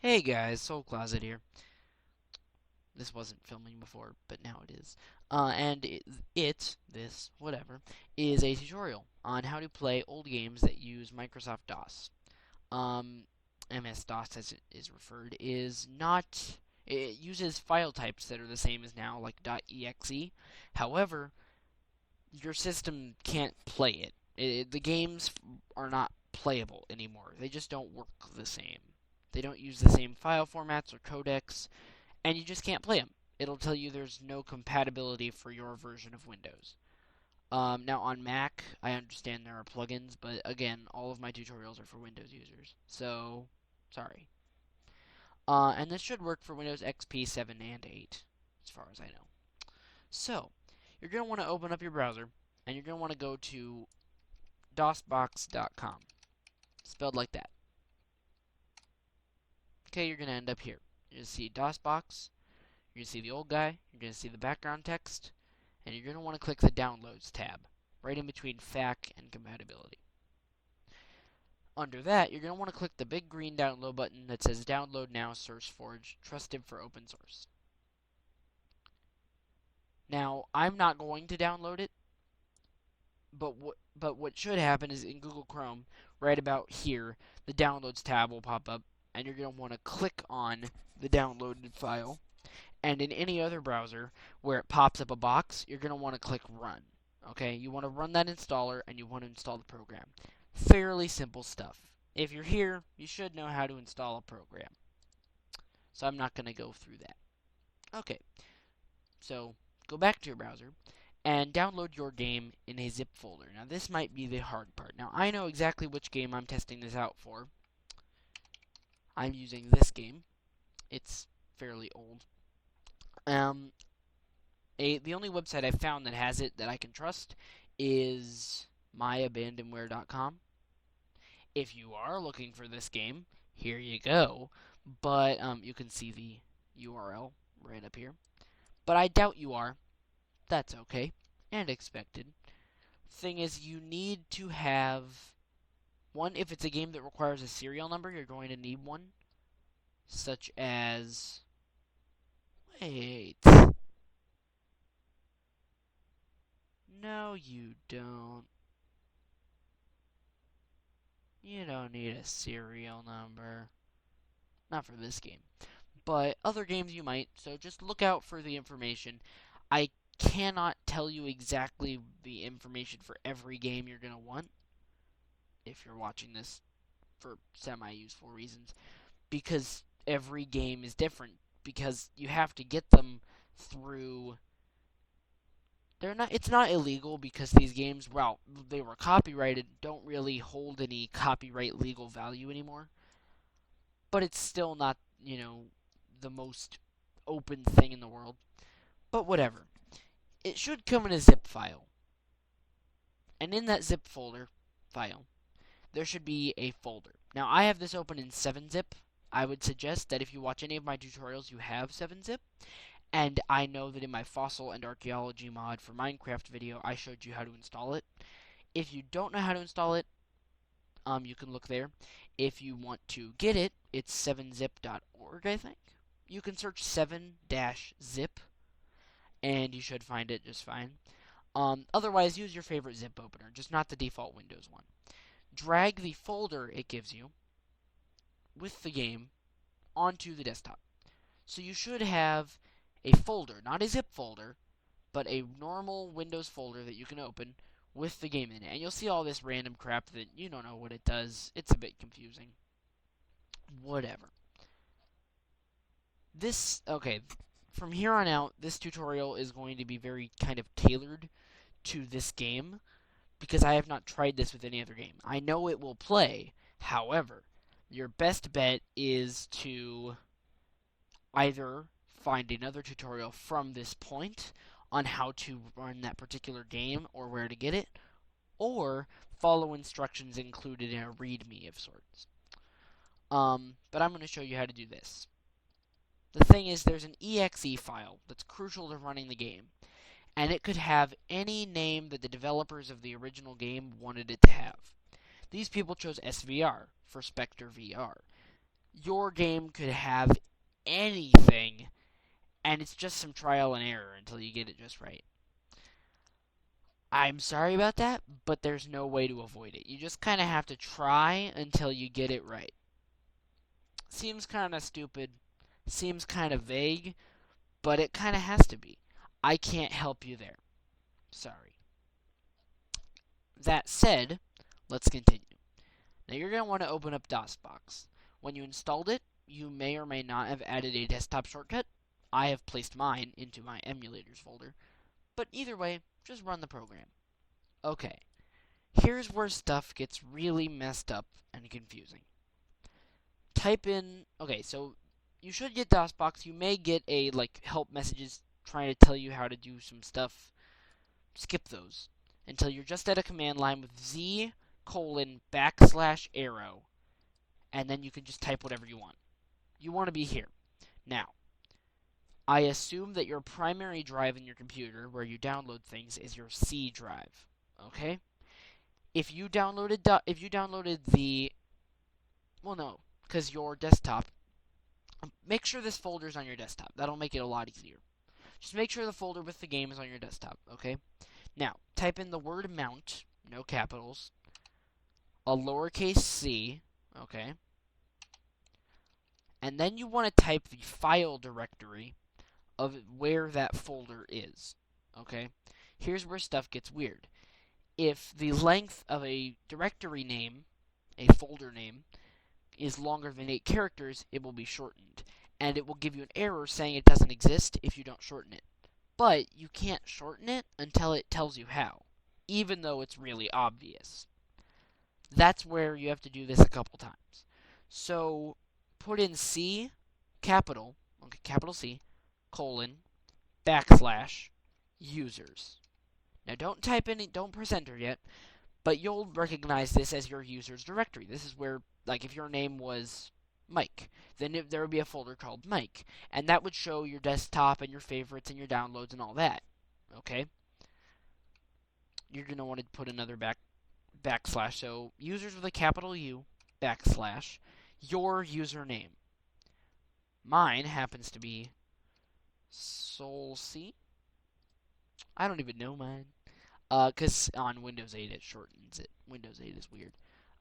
Hey guys, Soul Closet here. This wasn't filming before, but now it is. Whatever, is a tutorial on how to play old games that use Microsoft DOS. Um, MS-DOS, as it is referred, is not. It uses file types that are the same as now, like .exe. However, your system can't play it. The games are not playable anymore. They just don't work the same. They don't use the same file formats or codecs, and you just can't play them. It'll tell you there's no compatibility for your version of Windows. Now on Mac, I understand there are plugins, but again, all of my tutorials are for Windows users, so sorry. And this should work for Windows XP 7 and 8, as far as I know. So, you're going to want to open up your browser, and you're going to want to go to DOSBox.com, spelled like that. Okay, you're going to end up here. You're going to see DOSBox, you're going to see the old guy, you're going to see the background text, and you're going to want to click the Downloads tab, right in between FAQ and Compatibility. Under that, you're going to want to click the big green download button that says Download Now SourceForge, trusted for open source. Now, I'm not going to download it, but what should happen is in Google Chrome, right about here, the Downloads tab will pop up, and you're going to want to click on the downloaded file. And in any other browser where it pops up a box, you're going to want to click Run. Okay, you want to run that installer, and you want to install the program. Fairly simple stuff. If you're here, you should know how to install a program. So I'm not going to go through that. Okay, so go back to your browser and download your game in a zip folder. Now this might be the hard part. Now I know exactly which game I'm testing this out for. I'm using this game. It's fairly old. The only website I've found that has it that I can trust is myabandonware.com. If you are looking for this game, here you go. But you can see the URL right up here. But I doubt you are. That's okay and expected. Thing is, you need to have one. If it's a game that requires a serial number, you're going to need one, such as. Wait. No, you don't. You don't need a serial number. Not for this game. But other games you might, so just look out for the information. I cannot tell you exactly the information for every game you're going to want, if you're watching this for semi-useful reasons, because every game is different, because you have to get them through. It's not illegal because these games, well, they were copyrighted, don't really hold any copyright legal value anymore. But it's still not, the most open thing in the world. But whatever. It should come in a zip file. And in that zip folder file, there should be a folder. Now, I have this open in 7-zip. I would suggest that if you watch any of my tutorials, you have 7-zip. And I know that in my fossil and archaeology mod for Minecraft video, I showed you how to install it. If you don't know how to install it, you can look there. If you want to get it, it's 7zip.org, I think. You can search 7-zip, and you should find it just fine. Otherwise, use your favorite zip opener, just not the default Windows one. Drag the folder it gives you with the game onto the desktop. So you should have a folder, not a zip folder, but a normal Windows folder that you can open with the game in it. And you'll see all this random crap that you don't know what it does. It's a bit confusing. Whatever. Okay, from here on out, this tutorial is going to be very kind of tailored to this game, because I have not tried this with any other game. I know it will play, however, your best bet is to either find another tutorial from this point on how to run that particular game or where to get it, or follow instructions included in a README of sorts. But I'm going to show you how to do this. The thing is, there's an exe file that's crucial to running the game, and it could have any name that the developers of the original game wanted it to have. These people chose SVR for Spectre VR. Your game could have anything, and it's just some trial and error until you get it just right. I'm sorry about that, but there's no way to avoid it. You just kind of have to try until you get it right. Seems kind of stupid, seems kind of vague, but it kind of has to be. I can't help you there. Sorry. That said, let's continue. Now you're going to want to open up DOSBox. When you installed it, you may or may not have added a desktop shortcut. I have placed mine into my emulators folder. But either way, just run the program. Okay, here's where stuff gets really messed up and confusing. Type in, okay, so you should get DOSBox. You may get a, help messages trying to tell you how to do some stuff. Skip those until you're just at a command line with Z:\arrow, and then you can just type whatever you want. You want to be here. Now, I assume that your primary drive in your computer, where you download things, is your C drive. Okay? If you downloaded the, well, no, because your desktop, make sure this folder's on your desktop. That'll make it a lot easier. Just make sure the folder with the game is on your desktop, okay? Now, type in the word mount, no capitals, a lowercase c, okay? And then you want to type the file directory of where that folder is, okay? Here's where stuff gets weird. If the length of a directory name, a folder name, is longer than 8 characters, it will be shortened. And it will give you an error saying it doesn't exist if you don't shorten it. But you can't shorten it until it tells you how, even though it's really obvious. That's where you have to do this a couple times. So put in C, capital C, :users. Now don't press enter yet, but you'll recognize this as your users directory. This is where, if your name was Mike, then there would be a folder called Mike, and that would show your desktop and your favorites and your downloads and all that. Okay? You're going to want to put another backslash, so users with a capital U, your username. Mine happens to be SoulC. I don't even know mine. Because on Windows 8 it shortens it. Windows 8 is weird.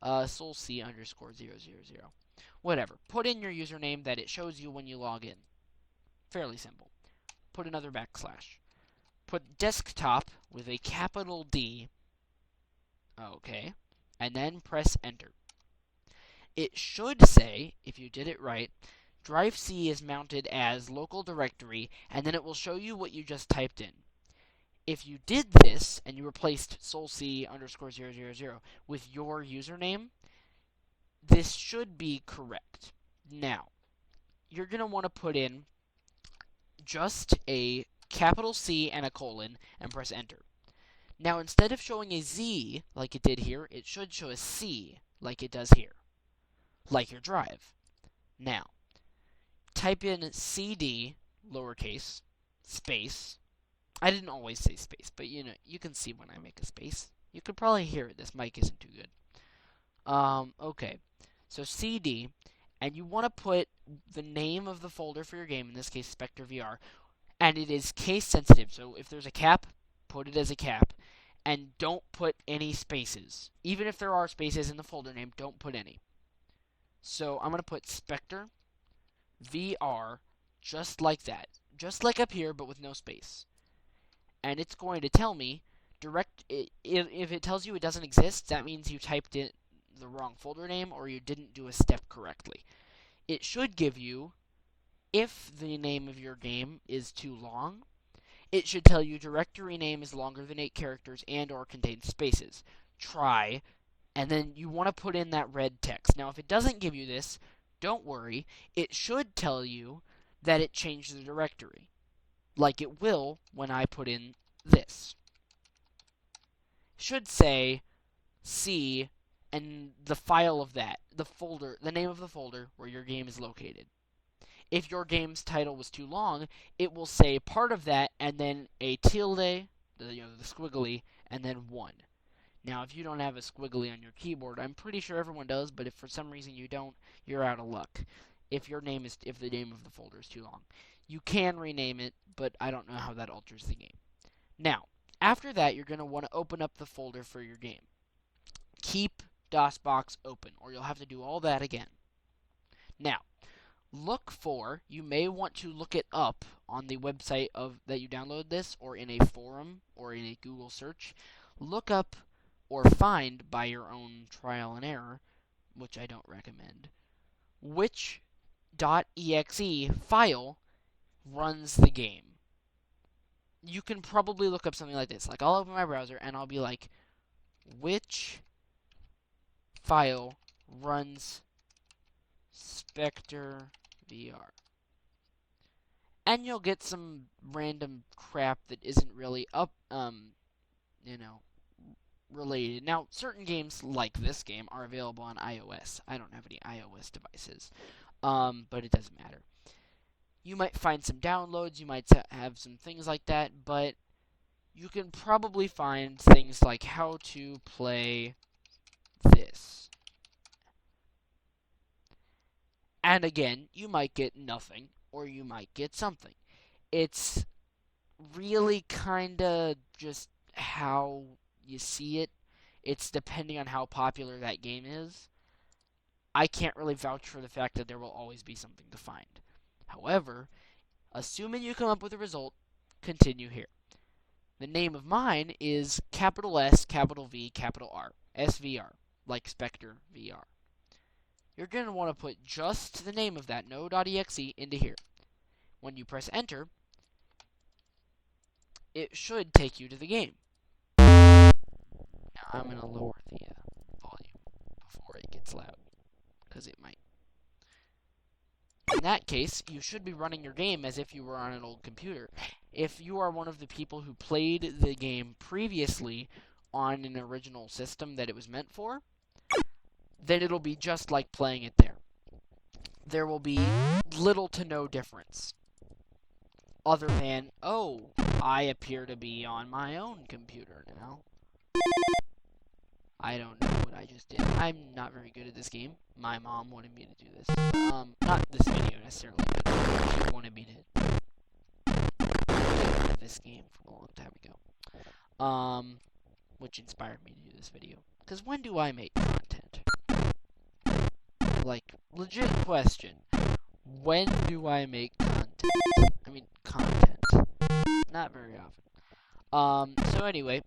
SoulC_000. Whatever. Put in your username that it shows you when you log in. Fairly simple. Put another backslash. Put desktop with a capital D. Okay. And then press enter. It should say, if you did it right, drive C is mounted as local directory, and then it will show you what you just typed in. If you did this, and you replaced SoulC_000 with your username, this should be correct. Now, you're going to want to put in just a capital C and a colon, and press enter. Now, instead of showing a Z, like it did here, it should show a C, like it does here. Like your drive. Now, type in CD, lowercase, space. I didn't always say space, but you can see when I make a space. You could probably hear it. This mic isn't too good. Okay. So CD, and you want to put the name of the folder for your game, in this case Spectre VR, and it is case sensitive. So if there's a cap, put it as a cap, and don't put any spaces. Even if there are spaces in the folder name, don't put any. So I'm going to put Spectre VR just like that. Just like up here, but with no space. And it's going to tell me if it tells you it doesn't exist, that means you typed in the wrong folder name or you didn't do a step correctly. It should give you, if the name of your game is too long, it should tell you directory name is longer than 8 characters and or contains spaces. Try, and then you want to put in that red text. Now, if it doesn't give you this, don't worry. It should tell you that it changed the directory, like it will when I put in this. Should say C and the file of that, the name of the folder where your game is located. If your game's title was too long, it will say part of that and then a tilde, the squiggly, and then 1. Now, if you don't have a squiggly on your keyboard, I'm pretty sure everyone does, but if for some reason you don't, you're out of luck. If the name of the folder is too long, you can rename it, but I don't know how that alters the game. Now, after that, you're going to want to open up the folder for your game. Keep DOSBox open, or you'll have to do all that again. Now, you may want to look it up on the website that you download this, or in a forum, or in a Google search. Look up or find by your own trial and error, which I don't recommend, which .exe file runs the game. You can probably look up something like this. Like, I'll open my browser and I'll be like, which file runs Spectre VR? And you'll get some random crap that isn't really related. Now, certain games like this game are available on iOS. I don't have any iOS devices, but it doesn't matter. You might find some downloads, you might have some things like that, but you can probably find things like how to play this. And again, you might get nothing, or you might get something. It's really kinda just how you see it. It's depending on how popular that game is. I can't really vouch for the fact that there will always be something to find. However, assuming you come up with a result, continue here. The name of mine is capital S, capital V, capital R, SVR, like Spectre VR. You're going to want to put just the name of that, no .exe, into here. When you press enter, it should take you to the game. Now I'm going to lower the volume before it gets loud, because it might. In that case, you should be running your game as if you were on an old computer. If you are one of the people who played the game previously on an original system that it was meant for, then it'll be just like playing it there. There will be little to no difference. Other than, oh, I appear to be on my own computer now. I don't know what I just did. I'm not very good at this game. My mom wanted me to do this. Not this video necessarily, but she wanted me to this game from a long time ago. Which inspired me to do this video. Because when do I make content? Like, legit question. When do I make content? I mean, content. Not very often. So anyway,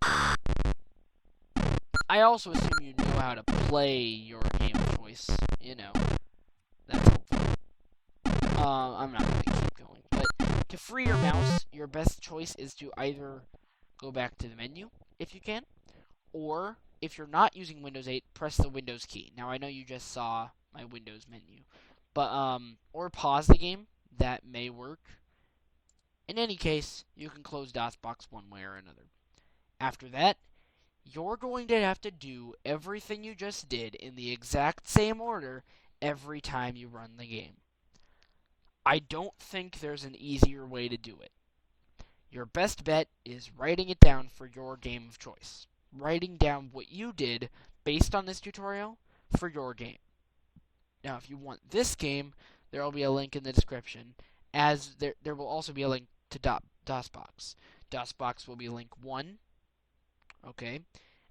I also assume you know how to play your game of choice. You know, that's helpful. I'm not going to keep going. But to free your mouse, your best choice is to either go back to the menu, if you can, or if you're not using Windows 8, press the Windows key. Now, I know you just saw my Windows menu, but, or pause the game. That may work. In any case, you can close DOSBox one way or another. After that, you're going to have to do everything you just did in the exact same order every time you run the game. I don't think there's an easier way to do it. Your best bet is writing it down for your game of choice. Writing down what you did based on this tutorial for your game. Now, if you want this game, there will be a link in the description, as there will also be a link to DOSBox. DOSBox will be link 1, okay?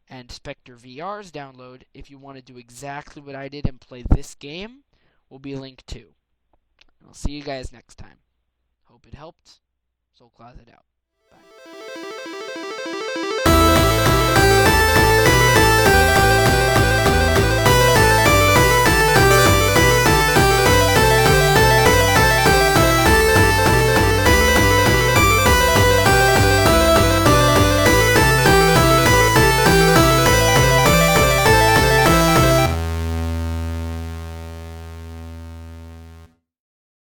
And Spectre VR's download, if you want to do exactly what I did and play this game, will be link 2. And I'll see you guys next time. Hope it helped. Soul Closet out.